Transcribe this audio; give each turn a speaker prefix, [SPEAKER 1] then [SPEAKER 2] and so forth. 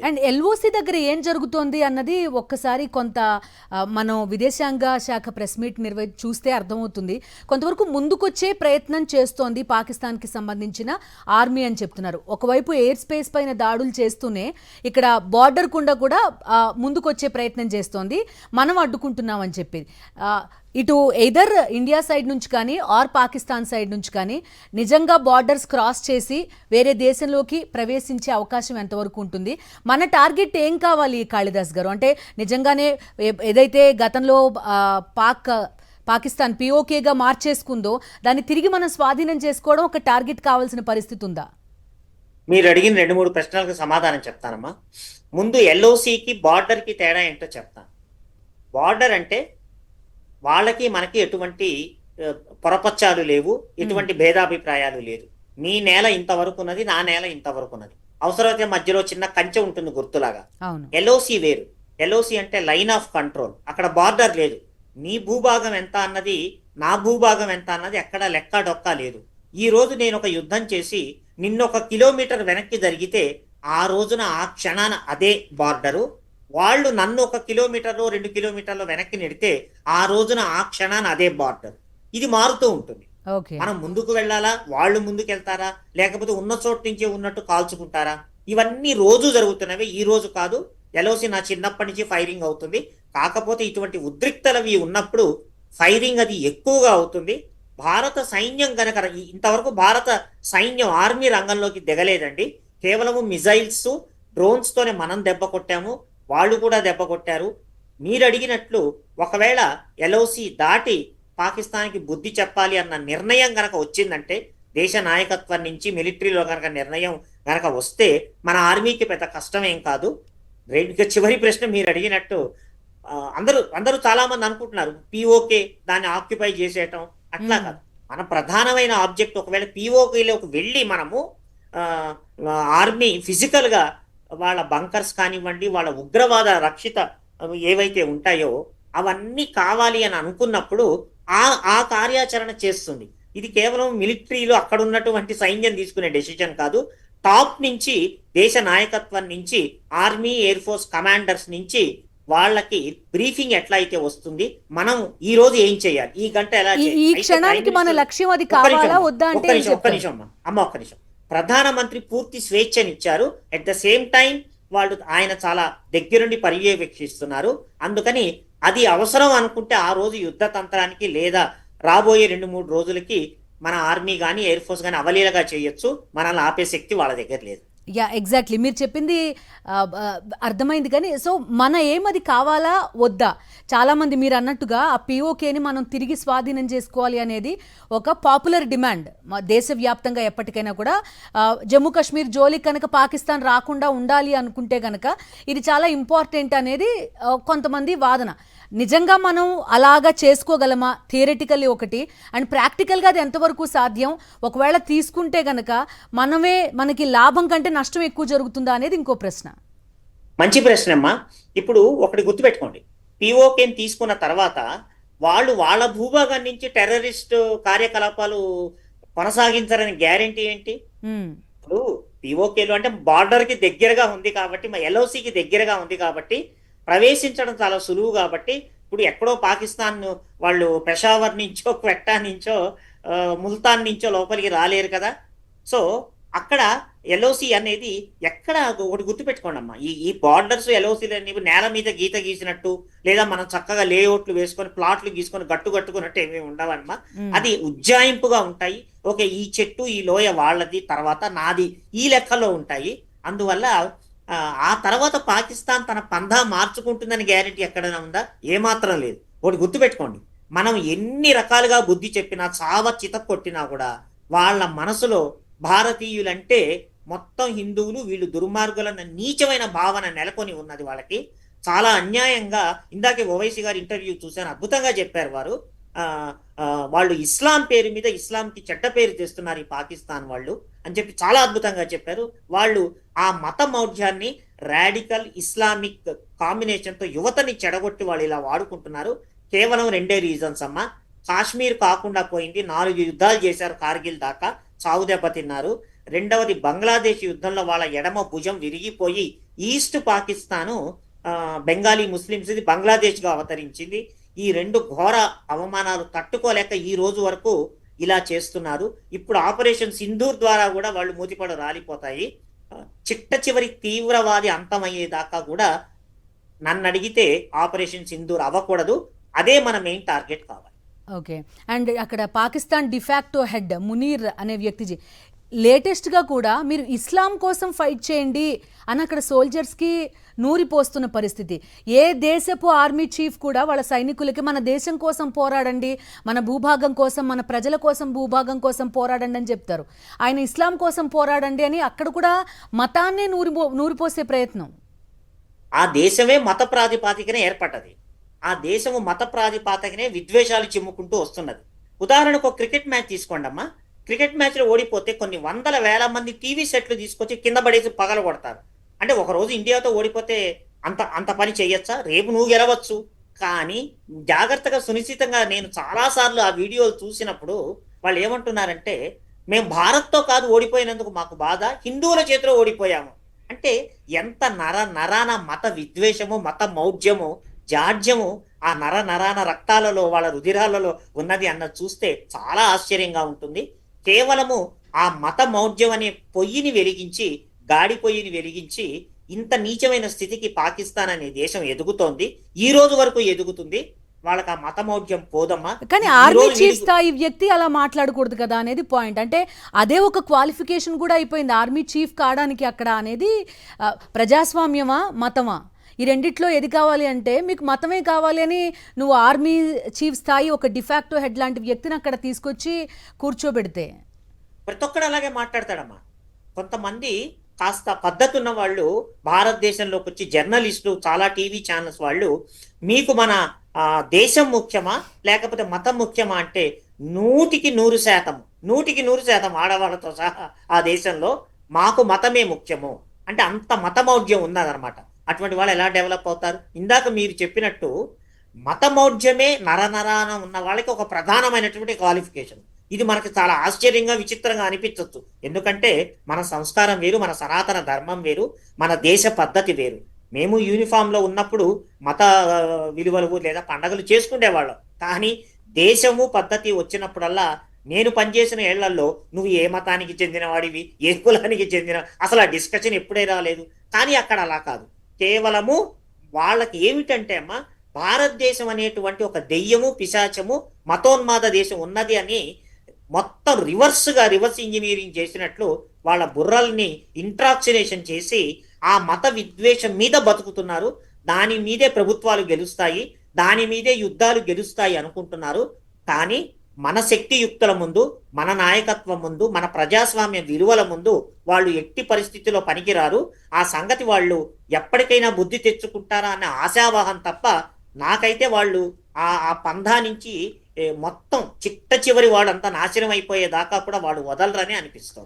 [SPEAKER 1] And LOC దగ్గర ఏం జరుగుతోంది అన్నది ఒక్కసారి కొంత మనం విదేశాంగ శాఖ ప్రెస్ మీట్ చూస్తే అర్థమవుతుంది. కొంతవరకు ముందుకొచ్చే ప్రయత్నం చేస్తోంది పాకిస్తాన్కి సంబంధించిన ఆర్మీ అని చెప్తున్నారు. ఒకవైపు ఎయిర్ స్పేస్ పైన దాడులు చేస్తూనే ఇక్కడ బార్డర్ కుండా కూడా ముందుకొచ్చే ప్రయత్నం చేస్తోంది, మనం అడ్డుకుంటున్నామని చెప్పి. ఇటు ఎయిదర్ ఇండియా సైడ్ నుంచి కానీ ఆర్ పాకిస్తాన్ సైడ్ నుంచి కానీ నిజంగా బార్డర్స్ క్రాస్ చేసి వేరే దేశంలోకి ప్రవేశించే అవకాశం ఎంతవరకు ఉంటుంది? మన టార్గెట్ ఏం కావాలి కాళిదాస్ గారు? అంటే నిజంగానే ఏదైతే గతంలో పాకిస్తాన్ పిఓకేగా మార్చేసుకుందో దాన్ని తిరిగి మనం స్వాధీనం చేసుకోవడం ఒక టార్గెట్ కావాల్సిన పరిస్థితి ఉందా?
[SPEAKER 2] మీరు అడిగిన 2-3 ప్రశ్నలకు సమాధానం చెప్తానమ్మా. ముందు ఎల్ఓసికి బార్డర్కి తేడా ఏంటో చెప్తాను. బార్డర్ అంటే వాళ్ళకి మనకి ఎటువంటి పొరపచ్చాలు లేవు, ఎటువంటి భేదాభిప్రాయాలు లేదు. నీ నేల ఇంతవరకు ఉన్నది, నా నేల ఇంతవరకు ఉన్నది. అవసరమైతే మధ్యలో చిన్న కంచె ఉంటుంది గుర్తులాగా. ఎల్ఓసి వేరు. ఎల్ఓసి అంటే లైన్ ఆఫ్ కంట్రోల్. అక్కడ బార్డర్ లేదు. నీ భూభాగం ఎంత అన్నది, నా భూభాగం ఎంత అన్నది ఎక్కడ లెక్క డొక్కా లేదు. ఈ రోజు నేను ఒక యుద్ధం చేసి నిన్నొక కిలోమీటర్ వెనక్కి జరిగితే ఆ రోజున ఆ క్షణాన అదే బార్డరు. వాళ్ళు నన్ను 1 కిలోమీటర్లో 2 కిలోమీటర్లో వెనక్కి నెడితే ఆ రోజున ఆ క్షణాన అదే బార్డర్. ఇది మారుతూ ఉంటుంది. మనం ముందుకు వెళ్ళాలా, వాళ్ళు ముందుకు వెళ్తారా, లేకపోతే ఉన్న చోటు నుంచే ఉన్నట్టు కాల్చుకుంటారా? ఇవన్నీ రోజు జరుగుతున్నవి, ఈ రోజు కాదు. ఎల్ఓసి నా చిన్నప్పటి నుంచి ఫైరింగ్ అవుతుంది. కాకపోతే ఇటువంటి ఉద్రిక్తలవి ఉన్నప్పుడు ఫైరింగ్ అది ఎక్కువగా అవుతుంది. భారత సైన్యం కనుక ఇంతవరకు భారత సైన్యం ఆర్మీ రంగంలోకి దిగలేదండి. కేవలము మిజైల్స్, డ్రోన్స్ తోనే మనం దెబ్బ కొట్టాము, వాళ్ళు కూడా దెబ్బ కొట్టారు. మీరు అడిగినట్లు ఒకవేళ ఎల్ఓసి దాటి పాకిస్తాన్కి బుద్ధి చెప్పాలి అన్న నిర్ణయం గనక వచ్చిందంటే, దేశ నాయకత్వం నుంచి మిలిటరీలో కనుక నిర్ణయం గనక వస్తే మన ఆర్మీకి పెద్ద కష్టమేం కాదు. చివరి ప్రశ్న మీరు అడిగినట్టు అందరూ చాలా మంది అనుకుంటున్నారు పిఓకే దాన్ని ఆక్యుపై చేసేయటం, అట్లా కాదు. మన ప్రధానమైన ఆబ్జెక్ట్ ఒకవేళ పిఓకేలోకి వెళ్ళి మనము ఆర్మీ ఫిజికల్ గా వాళ్ళ బంకర్స్ కానివ్వండి, వాళ్ళ ఉగ్రవాద రక్షిత ఏవైతే ఉంటాయో అవన్నీ కావాలి అని అనుకున్నప్పుడు ఆ కార్యాచరణ చేస్తుంది. ఇది కేవలం మిలిటరీలో అక్కడ ఉన్నటువంటి సైన్యం తీసుకునే డెసిషన్ కాదు. టాప్ నుంచి, దేశ నాయకత్వం నుంచి, ఆర్మీ ఎయిర్ ఫోర్స్ కమాండర్స్ నుంచి వాళ్ళకి బ్రీఫింగ్ ఎట్లా అయితే వస్తుంది, మనం ఈ రోజు ఏం చేయాలి, ఈ గంట ఎలా
[SPEAKER 1] ఈ క్షణానికి మన లక్ష్యం అది కావాలా వద్దా అంటే
[SPEAKER 2] ఒక్క నిమిషం అమ్మ, ఒక్క నిమిషం. ప్రధానమంత్రి పూర్తి స్వేచ్ఛనిచ్చారు. అట్ ద సేమ్ టైం వాళ్ళు ఆయన చాలా దగ్గరుండి పర్యవేక్షిస్తున్నారు. అందుకని అది అవసరం అనుకుంటే ఆ రోజు యుద్ధ తంత్రానికి లేదా రాబోయే 2-3 రోజులకి మన ఆర్మీ కానీ ఎయిర్ ఫోర్స్ కానీ అవలీలగా చేయొచ్చు. మనల్ని ఆపే శక్తి వాళ్ళ దగ్గర లేదు.
[SPEAKER 1] యా, ఎగ్జాక్ట్లీ మీరు చెప్పింది అర్థమైంది. కానీ సో మన ఏమది కావాలా వద్దా? చాలామంది మీరు అన్నట్టుగా ఆ పిఓకేని మనం తిరిగి స్వాధీనం చేసుకోవాలి అనేది ఒక పాపులర్ డిమాండ్ దేశవ్యాప్తంగా. ఎప్పటికైనా కూడా జమ్మూ కాశ్మీర్ జోలికి కనుక పాకిస్తాన్ రాకుండా ఉండాలి అనుకుంటే కనుక ఇది చాలా ఇంపార్టెంట్ అనేది కొంతమంది వాదన. నిజంగా మనం అలాగా చేసుకోగలమా? థియరిటికల్లీ ఒకటి, అండ్ ప్రాక్టికల్గా అది ఎంతవరకు సాధ్యం? ఒకవేళ తీసుకుంటే గనక మనకి లాభం కంటే నష్టం ఎక్కువ జరుగుతుందా అనేది ఇంకో ప్రశ్న.
[SPEAKER 2] మంచి ప్రశ్న అమ్మా. ఇప్పుడు ఒకటి గుర్తుపెట్టుకోండి, పిఓకేని తీసుకున్న తర్వాత వాళ్ళు వాళ్ళ భూభాగం నుంచి టెర్రరిస్ట్ కార్యకలాపాలు కొనసాగించారని గ్యారెంటీ ఏంటి? ఇప్పుడు పిఓకేలు అంటే బార్డర్ కి దగ్గరగా ఉంది కాబట్టి, ఎల్ఓసికి దగ్గరగా ఉంది కాబట్టి ప్రవేశించడం చాలా సులువు. కాబట్టి ఇప్పుడు ఎక్కడో పాకిస్తాన్ వాళ్ళు పెషావర్ నుంచో, క్వెట్టా నుంచో, ముల్తాన్ నుంచో లోపలికి రాలేరు కదా. సో అక్కడ ఎల్ఓసి అనేది ఎక్కడ ఒకటి గుర్తుపెట్టుకోండి అమ్మా, ఈ బార్డర్స్ ఎల్ఓసీలు అనేవి నేల మీద గీత గీసినట్టు లేదా మనం చక్కగా లేఅవుట్లు వేసుకొని ప్లాట్లు గీసుకొని కట్టుకున్నట్టు ఏమీ ఉండవమ్మా. అది ఉజ్జాయింపుగా ఉంటాయి. ఓకే, ఈ చెట్టు ఈ లోయ వాళ్ళది, తర్వాత నాది, ఈ లెక్కలో ఉంటాయి. అందువల్ల ఆ తర్వాత పాకిస్తాన్ తన పందా మార్చుకుంటుందని గ్యారెంటీ ఎక్కడైనా ఉందా? ఏమాత్రం లేదు. ఒకటి గుర్తుపెట్టుకోండి, మనం ఎన్ని రకాలుగా బుద్ధి చెప్పినా, చావ చిత కొట్టినా కూడా వాళ్ళ మనసులో భారతీయులంటే మొత్తం హిందువులు, వీళ్ళు దుర్మార్గులన్న నీచమైన భావన నెలకొని ఉన్నది వాళ్ళకి. చాలా అన్యాయంగా, ఇందాకే ఓవైసీ గారి ఇంటర్వ్యూ చూశాను, అద్భుతంగా చెప్పారు వారు. వాళ్ళు ఇస్లాం పేరు మీద ఇస్లాంకి చెడ్డ పేరు తెస్తున్నారు ఈ పాకిస్తాన్ వాళ్ళు అని చెప్పి చాలా అద్భుతంగా చెప్పారు. వాళ్ళు ఆ మత మౌఢ్యాన్ని, రాడికల్ ఇస్లామిక్ కాంబినేషన్తో యువతని చెడగొట్టి వాళ్ళు ఇలా వాడుకుంటున్నారు. కేవలం 2 రీజన్స్ అమ్మా. కాశ్మీర్ కాకుండా పోయింది, 4 యుద్ధాలు చేశారు కార్గిల్ దాకా, చావు దెబ్బ తిన్నారు. రెండవది బంగ్లాదేశ్ యుద్ధంలో వాళ్ళ ఎడమ భుజం విరిగిపోయి ఈస్ట్ పాకిస్తాను బెంగాలీ ముస్లిమ్స్ ఇది బంగ్లాదేశ్గా అవతరించింది. ఈ రెండు ఘోర అవమానాలు తట్టుకోలేక ఈ రోజు వరకు ఇలా చేస్తున్నారు. ఇప్పుడు ఆపరేషన్ సింధూర్ ద్వారా కూడా వాళ్ళు మూతిపడ రాలిపోతాయి. చిట్ట చివరి తీవ్రవాది అంతమయ్యేదాకా కూడా నన్ను అడిగితే ఆపరేషన్ సింధూర్ అవ్వకూడదు. అదే మన మెయిన్ టార్గెట్ కావాలి.
[SPEAKER 1] ఓకే. అండ్ అక్కడ పాకిస్తాన్ డిఫాక్టో హెడ్ మునీర్ అనే వ్యక్తి లేటెస్ట్గా కూడా మీరు ఇస్లాం కోసం ఫైట్ చేయండి అని అక్కడ సోల్జర్స్కి నూరిపోస్తున్న పరిస్థితి. ఏ దేశపు ఆర్మీ చీఫ్ కూడా వాళ్ళ సైనికులకి మన దేశం కోసం పోరాడండి, మన భూభాగం కోసం, మన ప్రజల కోసం, భూభాగం కోసం పోరాడండి అని చెప్తారు. ఆయన ఇస్లాం కోసం పోరాడండి అని అక్కడ కూడా మతాన్నే నూరిపోసే ప్రయత్నం.
[SPEAKER 2] ఆ దేశమే మత ప్రాతిపాదికనే ఏర్పడ్డది. ఆ దేశము మత ప్రాతిపాదికనే విద్వేషాలు చిమ్ముకుంటూ వస్తున్నది. ఉదాహరణకు ఒక క్రికెట్ మ్యాచ్ తీసుకోండి అమ్మా. క్రికెట్ మ్యాచ్లో ఓడిపోతే కొన్ని వందల వేల మంది టీవీ సెట్లు తీసుకొచ్చి కింద పడేసి పగల కొడతారు. అంటే ఒకరోజు ఇండియాతో ఓడిపోతే అంత అంత పని చేయొచ్చా? రేపు నువ్వు గెలవచ్చు. కానీ జాగ్రత్తగా సునిశ్చితంగా నేను చాలాసార్లు ఆ వీడియోలు చూసినప్పుడు వాళ్ళు ఏమంటున్నారంటే, మేము భారత్తో కాదు ఓడిపోయినందుకు మాకు బాధ, హిందువుల చేతిలో ఓడిపోయాము. అంటే ఎంత నరాన మత విద్వేషము, మత మౌఢ్యము, జాడ్యము ఆ నరాన రక్తాలలో, వాళ్ళ రుధిరాలలో ఉన్నది అన్నది చూస్తే చాలా ఆశ్చర్యంగా ఉంటుంది. కేవలము ఆ మత మౌఢ్యం అనే పొయ్యిని వెలిగించి, గాడి పొయ్యిని వెలిగించి ఇంత నీచమైన స్థితికి పాకిస్తాన్ అనే దేశం ఎదుగుతోంది. ఈ రోజు వరకు ఎదుగుతుంది. వాళ్ళకి ఆ మత మౌఢ్యం పోదమ్మా.
[SPEAKER 1] కానీ ఆర్మీ చీఫ్ స్థాయి వ్యక్తి అలా మాట్లాడకూడదు కదా అనేది పాయింట్. అంటే అదే ఒక క్వాలిఫికేషన్ కూడా అయిపోయింది ఆర్మీ చీఫ్ కావడానికి అక్కడ అనేది. ప్రజాస్వామ్యమా మతమా ఈ రెండిట్లో ఏది కావాలి అంటే మీకు మతమే కావాలి అని నువ్వు ఆర్మీ చీఫ్ స్థాయి ఒక డిఫాక్టో హెడ్ లాంటి వ్యక్తిని అక్కడ తీసుకొచ్చి కూర్చోబెడితే
[SPEAKER 2] ప్రతి ఒక్కడు అలాగే మాట్లాడతాడమ్మా. కొంతమంది కాస్త పద్ధతి ఉన్న వాళ్ళు భారతదేశంలోకి వచ్చి జర్నలిస్టులు, చాలా టీవీ ఛానల్స్ వాళ్ళు, మీకు మన దేశం ముఖ్యమా లేకపోతే మతం ముఖ్యమా అంటే 100% ఆడవాళ్ళతో సహా ఆ దేశంలో మాకు మతమే ముఖ్యము అంటే అంత మతమౌఢ్యం ఉన్నదనమాట. అటువంటి వాళ్ళు ఎలా డెవలప్ అవుతారు? ఇందాక మీరు చెప్పినట్టు మతమౌఢ్యమే నరనరాన ఉన్న వాళ్ళకి ఒక ప్రధానమైనటువంటి క్వాలిఫికేషన్. ఇది మనకి చాలా ఆశ్చర్యంగా, విచిత్రంగా అనిపించవచ్చు. ఎందుకంటే మన సంస్కారం వేరు, మన సనాతన ధర్మం వేరు, మన దేశ పద్ధతి వేరు. మేము యూనిఫామ్లో ఉన్నప్పుడు మత విలువలు లేదా పండగలు చేసుకునేవాళ్ళం. కానీ దేశము పద్ధతి వచ్చినప్పుడల్లా నేను పనిచేసిన ఏళ్లలో నువ్వు ఏ మతానికి చెందిన వాడివి, ఏ కులానికి చెందిన, అసలు ఆ డిస్కషన్ ఎప్పుడే రాలేదు. కానీ అక్కడ అలా కాదు. కేవలము వాళ్ళకి ఏమిటంటే అమ్మా, భారతదేశం అనేటువంటి ఒక దెయ్యము, పిశాచము, మతోన్మాద దేశం ఉన్నది అని మొత్తం రివర్స్ ఇంజనీరింగ్ చేసినట్లు వాళ్ళ బుర్రల్ని ఇంట్రాక్సినేషన్ చేసి ఆ మత విద్వేషం మీద బతుకుతున్నారు. దాని మీదే ప్రభుత్వాలు గెలుస్తాయి, దాని మీదే యుద్ధాలు గెలుస్తాయి అనుకుంటున్నారు. కానీ మన శక్తియుక్తుల ముందు, మన నాయకత్వం ముందు, మన ప్రజాస్వామ్య విలువల ముందు వాళ్ళు ఎట్టి పరిస్థితిలో పనికిరారు. ఆ సంగతి వాళ్ళు ఎప్పటికైనా బుద్ధి తెచ్చుకుంటారా అనే ఆశావాహం తప్ప నాకైతే వాళ్ళు ఆ పంధా నుంచి మొత్తం చిట్ట చివరి వాడంతా నాశనం అయిపోయేదాకా కూడా వాడు వదలరని అనిపిస్తుంది.